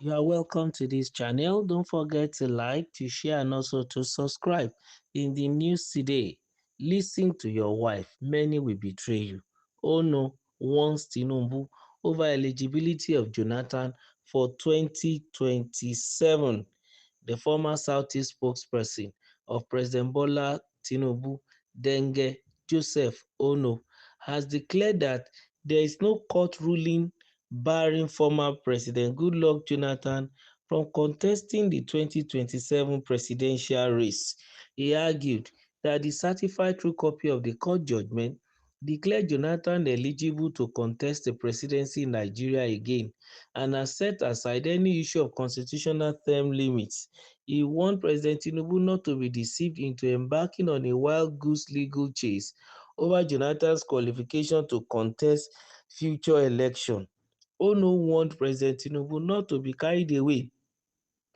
You are welcome to this channel. Don't forget to like, to share, and also to subscribe. In the news today, listen to your wife. Many will betray you. Oh no, warns Tinubu over eligibility of Jonathan for 2027. The former Southeast spokesperson of President Bola Tinubu, Denge Joseph Ono, has declared that there is no court ruling barring former President Goodluck Jonathan from contesting the 2027 presidential race. He argued that the certified true copy of the court judgment declared Jonathan eligible to contest the presidency in Nigeria again and has set aside any issue of constitutional term limits. He warned President Tinubu not to be deceived into embarking on a wild goose legal chase over Jonathan's qualification to contest future election. Ono warned President Tinubu not to be carried away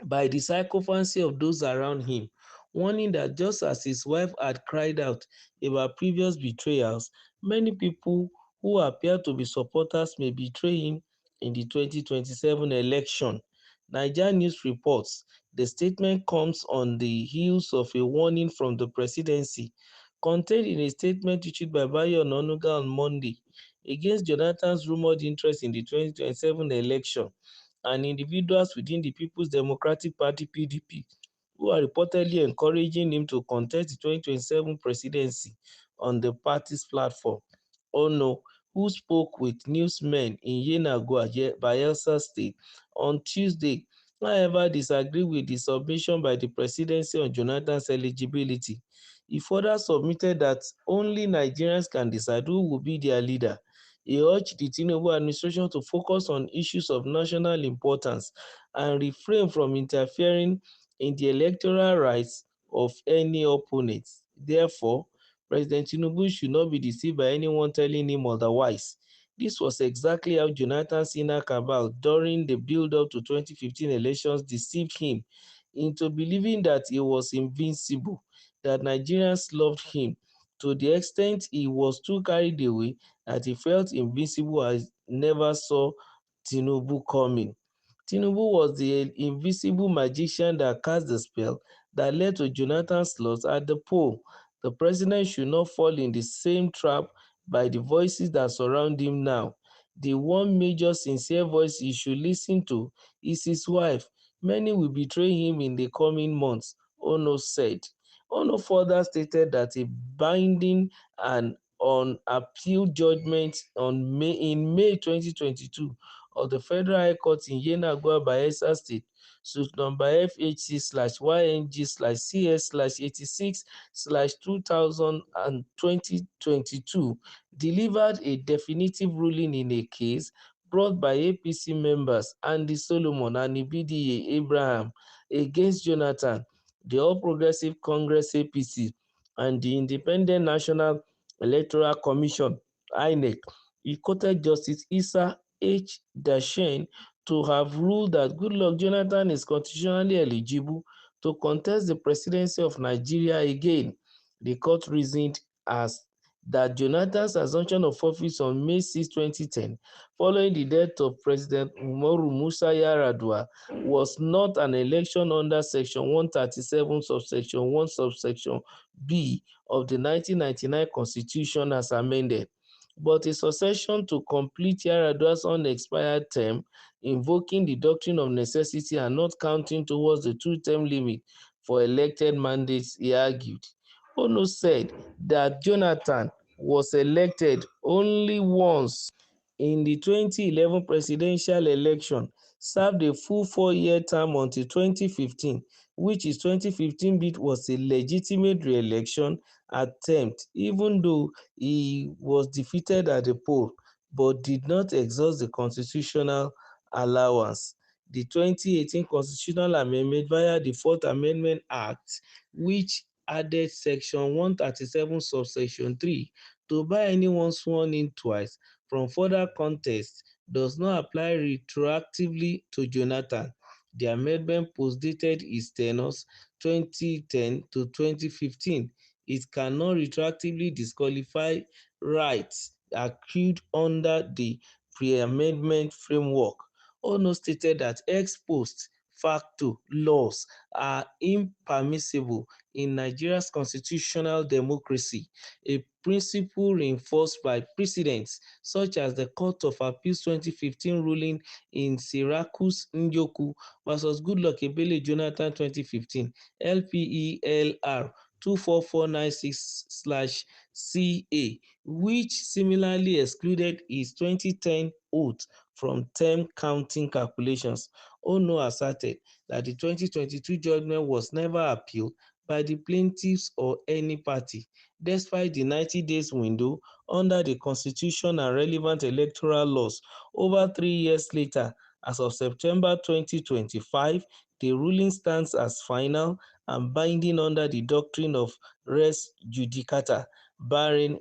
by the sycophancy of those around him, warning that just as his wife had cried out about previous betrayals, many people who appear to be supporters may betray him in the 2027 election. Niger News reports the statement comes on the heels of a warning from the presidency contained in a statement issued by Bayo Onanuga on Monday against Jonathan's rumored interest in the 2027 election and individuals within the People's Democratic Party (PDP) who are reportedly encouraging him to contest the 2027 presidency on the party's platform. Ono, who spoke with newsmen in Yenagoa, Bayelsa State, on Tuesday, however, disagreed with the submission by the presidency on Jonathan's eligibility. He further submitted that only Nigerians can decide who will be their leader. He urged the Tinubu administration to focus on issues of national importance and refrain from interfering in the electoral rights of any opponent. Therefore, President Tinubu should not be deceived by anyone telling him otherwise. This was exactly how Jonathan's inner cabal during the build-up to 2015 elections deceived him into believing that he was invincible, that Nigerians loved him, to the extent he was too carried away that he felt invincible and never saw Tinubu coming. Tinubu was the invisible magician that cast the spell that led to Jonathan's loss at the poll. The president should not fall in the same trap by the voices that surround him now. The one major sincere voice he should listen to is his wife. Many will betray him in the coming months, Ono said. Ono further stated that a binding and on appeal judgment in May 2022 of the Federal High Court in Yenagoa, Bayelsa State, suit number FHC/YNG/CS/86/2022, delivered a definitive ruling in a case brought by APC members Andy Solomon and Ibidiye Abraham against Jonathan, the All Progressive Congress (APC), and the Independent National Electoral Commission (INEC). He quoted Justice Issa H. Dashen to have ruled that Goodluck Jonathan is constitutionally eligible to contest the presidency of Nigeria again. The court reasoned as that Jonathan's assumption of office on May 6, 2010, following the death of President Umaru Musa Yar'Adua, was not an election under Section 137, subsection 1, subsection B of the 1999 Constitution as amended, but a succession to complete Yar'Adua's unexpired term, invoking the doctrine of necessity and not counting towards the two-term limit for elected mandates, he argued. Ono said that Jonathan was elected only once in the 2011 presidential election, served a full 4-year term until 2015, which is 2015 bid was a legitimate re-election attempt, even though he was defeated at the poll, but did not exhaust the constitutional allowance. The 2018 constitutional amendment via the Fourth Amendment Act, which added Section 137, subsection 3, to bar anyone sworn in twice from further contest, does not apply retroactively to Jonathan. The amendment postdated his tenures 2010 to 2015. It cannot retroactively disqualify rights accrued under the pre-amendment framework. Ono stated that ex post facto laws are impermissible in Nigeria's constitutional democracy, a principle reinforced by precedents such as the Court of Appeal's 2015 ruling in Syracuse Njoku versus Goodluck Ebele Jonathan 2015 LPELR 24496/CA, which similarly excluded his 2010 oath from term counting calculations. Ono asserted that the 2022 judgment was never appealed by the plaintiffs or any party, despite the 90 days window under the Constitution and relevant electoral laws. Over 3 years later, as of September 2025, the ruling stands as final and binding under the doctrine of res judicata, barring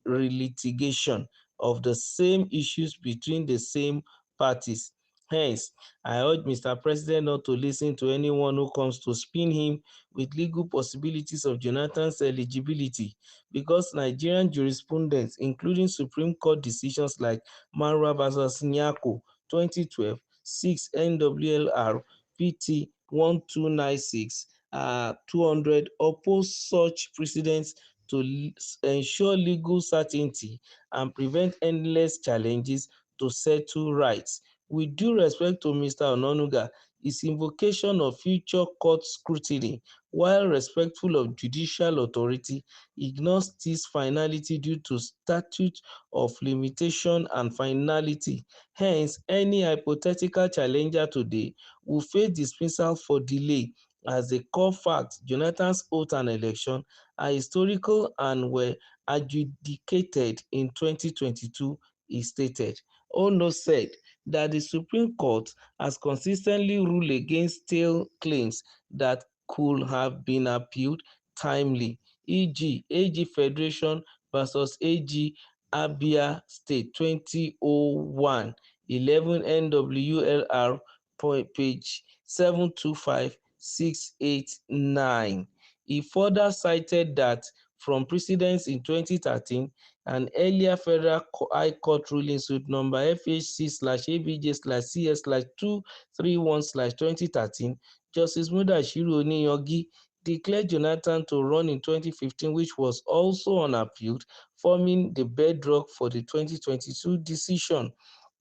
relitigation of the same issues between the same parties. Hence, I urge Mr. President not to listen to anyone who comes to spin him with legal possibilities of Jonathan's eligibility, because Nigerian jurisprudence, including Supreme Court decisions like Marwa vs. Nyako 2012, 6 NWLR PT 1296 200, oppose such precedents to ensure legal certainty and prevent endless challenges to settle rights. With due respect to Mr. Ononuga, his invocation of future court scrutiny, while respectful of judicial authority, ignores this finality due to statute of limitation and finality. Hence, any hypothetical challenger today will face dismissal for delay, as the core facts, Jonathan's oath and election, are historical and were adjudicated in 2022, he stated. Ono said that the Supreme Court has consistently ruled against stale claims that could have been appealed timely, e.g., AG Federation versus AG Abia State 2001, 11 NWLR, page 725689. He further cited that from precedents in 2013, an earlier Federal High Court ruling suit number FHC/ABJ/CS/231/2013, Justice Mudashiru Oniyangi declared Jonathan to run in 2015, which was also unappealed, forming the bedrock for the 2022 decision.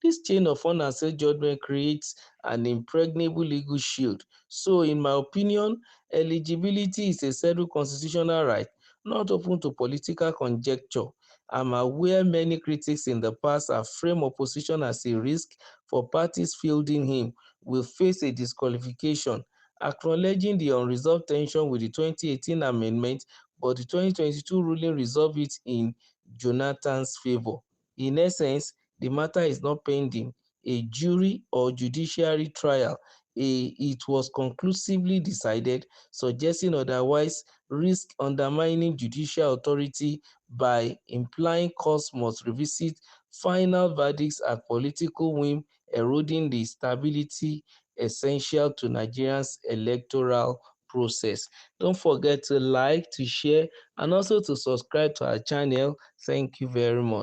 This chain of unanswered judgment creates an impregnable legal shield. So, in my opinion, eligibility is a settled constitutional right, not open to political conjecture. I'm aware many critics in the past have framed opposition as a risk for parties fielding him will face a disqualification, acknowledging the unresolved tension with the 2018 amendment, but the 2022 ruling resolved it in Jonathan's favor. In essence, the matter is not pending a jury or judiciary trial. It was conclusively decided, suggesting otherwise risk undermining judicial authority by implying courts must revisit final verdicts at political whim, eroding the stability essential to Nigeria's electoral process. Don't forget to like, to share, and also to subscribe to our channel. Thank you very much.